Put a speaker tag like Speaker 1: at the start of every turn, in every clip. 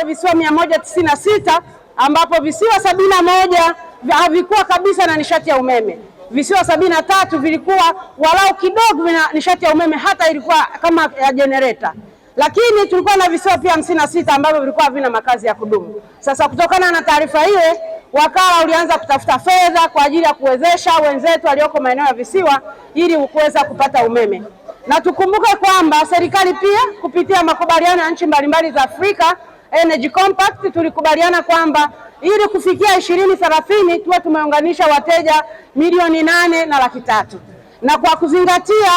Speaker 1: visiwa 196 ambapo visiwa 71 havikuwa kabisa na nishati ya umeme. Visiwa 73 vilikuwa walau kidogo vina nishati ya umeme, hata ilikuwa kama ya generator. Lakini tulikuwa na visiwa pia 56 ambavyo vilikuwa havina makazi ya kudumu. Sasa kutokana na taarifa ile, wakala ulianza kutafuta fedha kwa ajili ya kuwezesha wenzetu walioko maeneo ya visiwa ili kuweza kupata umeme. Na tukumbuke kwamba serikali pia kupitia makubaliano ya nchi mbalimbali za Afrika, Energy Compact, tulikubaliana kwamba ili kufikia 2030 tuwe tumeunganisha wateja 8.3 milioni. Na kwa kuzingatia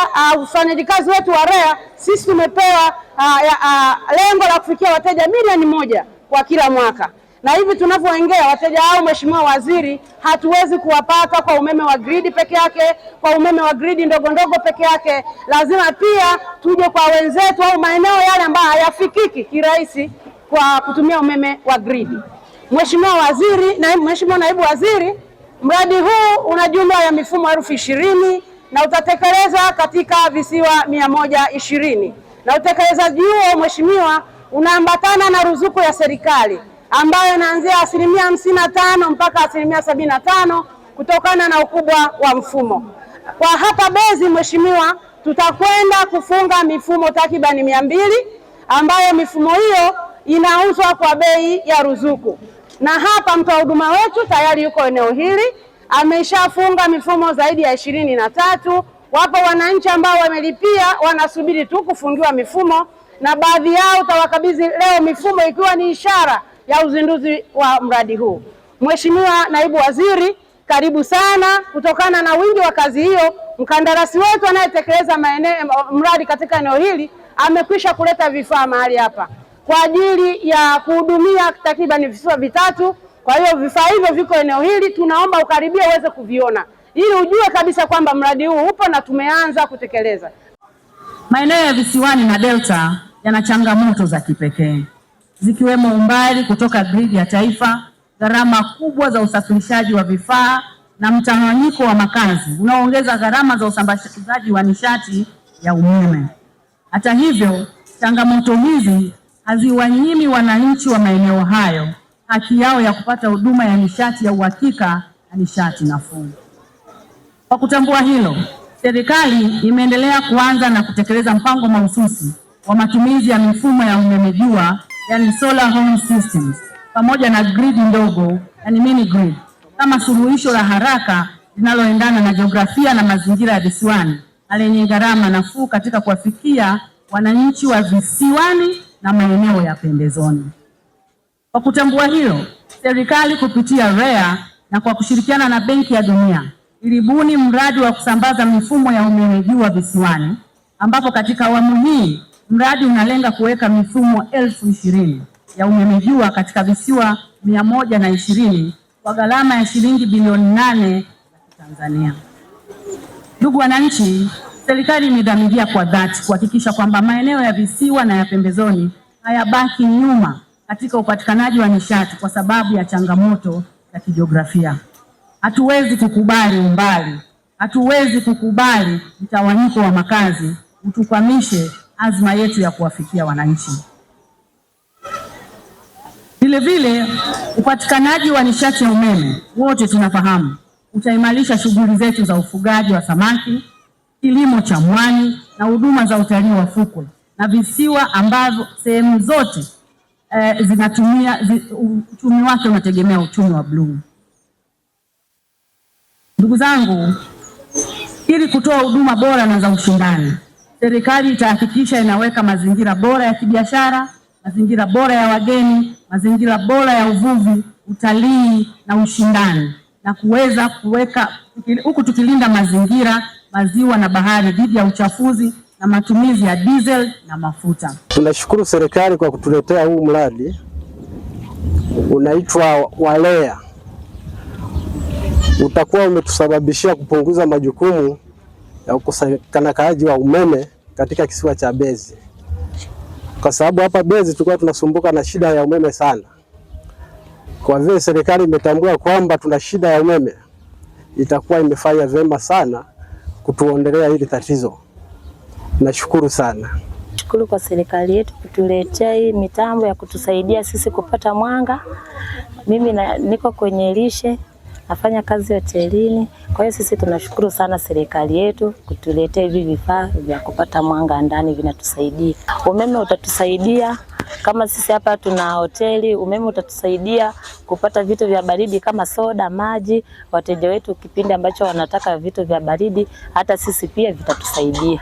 Speaker 1: ufanyaji kazi wetu wa REA, sisi tumepewa lengo la kufikia wateja 1 milioni kwa kila mwaka. Na hivi tunavyoongea wateja hao, Mheshimiwa Waziri, hatuwezi kuwapata kwa umeme wa gridi peke yake, kwa umeme wa gridi ndogo ndogo peke yake. Lazima pia tuje kwa wenzetu au maeneo yale ambayo hayafikiki kirahisi kwa kutumia umeme wa gridi. Mheshimiwa Waziri na Mheshimiwa Naibu Waziri, mradi huu una jumla ya mifumo 20,000 na utatekelezwa katika visiwa 120. Na utekelezaji huo Mheshimiwa unaambatana na ruzuku ya serikali ambayo inaanzia 55% mpaka 75% kutokana na ukubwa wa mfumo. Kwa hapa Mbezi Mheshimiwa, tutakwenda kufunga mifumo takribani 200 ambayo mifumo hiyo inauzwa kwa bei ya ruzuku. Na hapa mtoa huduma wetu tayari yuko eneo hili, ameshafunga mifumo zaidi ya 23. Wapo wananchi ambao wamelipia wanasubiri tu kufungiwa mifumo, na baadhi yao tawakabidhi leo mifumo ikiwa ni ishara ya uzinduzi wa mradi huu. Mheshimiwa Naibu Waziri, karibu sana. Kutokana na wingi wa kazi hiyo, mkandarasi wetu anayetekeleza mradi katika eneo hili amekwisha kuleta vifaa mahali hapa kwa ajili ya kuhudumia takriban visiwa 3. Kwa hiyo vifaa hivyo viko eneo hili, tunaomba ukaribie uweze kuviona ili ujue kabisa kwamba mradi huu upo na tumeanza kutekeleza.
Speaker 2: Maeneo ya visiwani na Delta yana changamoto za kipekee zikiwemo umbali kutoka gridi ya taifa, gharama kubwa za usafirishaji wa vifaa na mchanganyiko wa makazi unaoongeza gharama za usambazaji wa nishati ya umeme. Hata hivyo, changamoto hizi haziwanyimi wananchi wa maeneo hayo haki yao ya kupata huduma ya nishati ya uhakika na nishati nafuu. Kwa kutambua hilo, serikali imeendelea kuanza na kutekeleza mpango mahususi wa matumizi ya mifumo ya umeme jua, yani solar home systems, pamoja na grid ndogo, yani mini grid, kama suluhisho la haraka linaloendana na jiografia na mazingira ya visiwani na lenye gharama nafuu katika kuwafikia wananchi wa visiwani na maeneo ya pembezoni. Kwa kutambua hilo, serikali kupitia REA na kwa kushirikiana na Benki ya Dunia ilibuni mradi wa kusambaza mifumo ya umeme jua visiwani, ambapo katika awamu hii mradi unalenga kuweka mifumo 20,000 ya umeme jua katika visiwa 120 kwa gharama ya shilingi bilioni 8 za Tanzania. Ndugu wananchi, serikali imedhamiria kwa dhati kuhakikisha kwamba maeneo ya visiwa na ya pembezoni hayabaki nyuma katika upatikanaji wa nishati kwa sababu ya changamoto za kijiografia. Hatuwezi kukubali umbali, hatuwezi kukubali mtawanyiko wa makazi utukwamishe azma yetu ya kuwafikia wananchi. Vile vile, upatikanaji wa nishati ya umeme wote tunafahamu utaimarisha shughuli zetu za ufugaji wa samaki, kilimo cha mwani na huduma za utalii wa fukwe na visiwa ambavyo sehemu zote zinatumia uchumi wake unategemea uchumi wa bluu. Ndugu zangu, ili kutoa huduma bora na za ushindani, serikali itahakikisha inaweka mazingira bora ya kibiashara, mazingira bora ya wageni, mazingira bora ya uvuvi, utalii na ushindani, na kuweza kuweka huku tukilinda mazingira, maziwa na bahari dhidi ya uchafuzi na matumizi ya diesel na mafuta.
Speaker 3: Tunashukuru serikali kwa kutuletea huu mradi unaitwa REA. Utakuwa umetusababishia kupunguza majukumu ya ukusanyikaji wa umeme katika kisiwa cha Mbezi. Kwa sababu hapa Mbezi tulikuwa tunasumbuka na shida ya umeme sana. Kwa vile serikali imetambua kwamba tuna shida ya umeme, itakuwa imefanya vyema sana kutuondelea hili tatizo. Nashukuru sana.
Speaker 4: tunashukuru kwa serikali yetu kutuletea hii mitambo ya kutusaidia sisi kupata mwanga. Mimi niko kwenye lishe, nafanya kazi hotelini. Kwa hiyo sisi tunashukuru sana serikali yetu kutuletea hivi vifaa vya kupata mwanga ndani, vinatusaidia. Umeme utatusaidia kama sisi hapa tuna hoteli, umeme utatusaidia kupata vitu vya baridi kama soda, maji. Wateja wetu kipindi ambacho wanataka vitu vya baridi, hata sisi pia vitatusaidia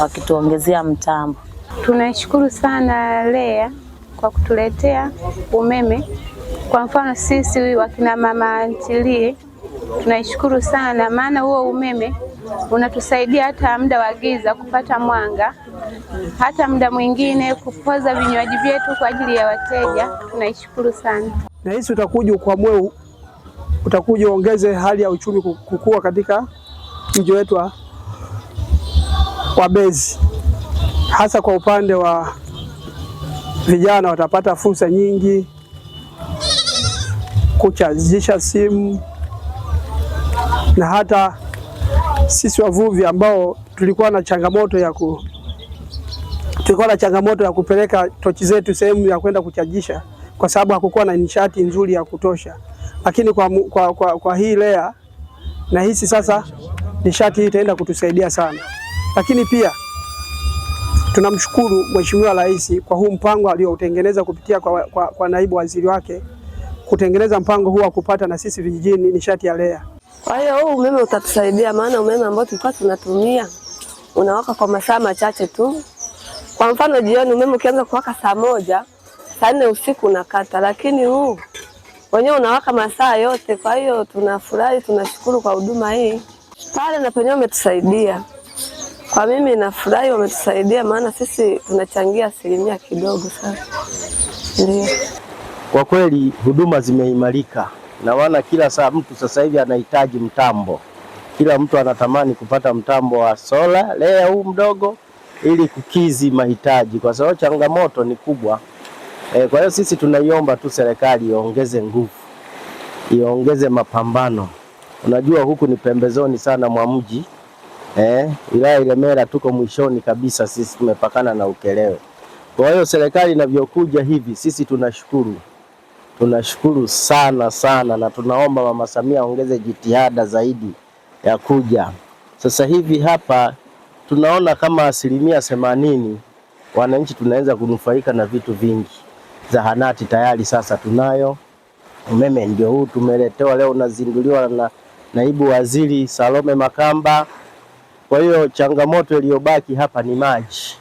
Speaker 4: wakituongezea mtambo.
Speaker 5: Tunashukuru sana REA kwa kutuletea umeme. Kwa mfano sisi wakina mama ntilie tunashukuru sana, maana huo umeme unatusaidia hata muda wa giza kupata mwanga, hata muda mwingine kupoza vinywaji vyetu kwa ajili ya wateja. Tunashukuru sana.
Speaker 6: Na hisi utakuja ukwamue, utakuja uongeze hali ya uchumi kukua katika mji wetu wa Mbezi, hasa kwa upande wa vijana. Watapata fursa nyingi kuchajisha simu, na hata sisi wavuvi ambao tulikuwa na changamoto ya kupeleka tochi zetu sehemu ya kwenda kuchajisha kwa sababu hakukuwa na nishati nzuri ya kutosha. Lakini kwa hii REA na hisi sasa nishati hii itaenda kutusaidia sana. Lakini pia tunamshukuru Mheshimiwa Rais kwa huu mpango aliotengeneza kupitia kwa naibu waziri wake, kutengeneza mpango huu wa kupata na sisi vijijini nishati ya REA.
Speaker 7: Kwa hiyo huu umeme utatusaidia, maana umeme ambao tulikuwa tunatumia unawaka kwa masaa machache tu. Kwa mfano jioni umeme ukianza kuwaka saa 1, saa 4 usiku unakata, lakini huu wenyewe unawaka masaa yote. Kwa hiyo tunafurahi, tunashukuru kwa huduma hii. Pale na penyewe umetusaidia. Kwa mimi nafurahi wametusaidia, maana sisi tunachangia asilimia kidogo sana. Ndio.
Speaker 8: Kwa kweli huduma zimeimarika, na wana kila saa mtu sasa hivi anahitaji mtambo. Kila mtu anatamani kupata mtambo wa sola REA huu mdogo ili kukizi mahitaji, kwa sababu changamoto ni kubwa. Kwa hiyo sisi tunaiomba tu serikali iongeze nguvu, iongeze mapambano. Unajua huku ni pembezoni sana mwa mji. Wilaya Ilemela tuko mwishoni kabisa, sisi tumepakana na Ukerewe. Kwa hiyo serikali inavyokuja hivi sisi tunashukuru sana sana, na tunaomba Mama Samia ongeze jitihada zaidi ya kuja. Sasa hivi hapa tunaona kama 80% wananchi tunaweza kunufaika na vitu vingi. Zahanati tayari sasa tunayo, umeme ndio huu tumeletewa leo, unazinduliwa na naibu waziri Salome Makamba. Kwa hiyo changamoto iliyobaki hapa ni maji.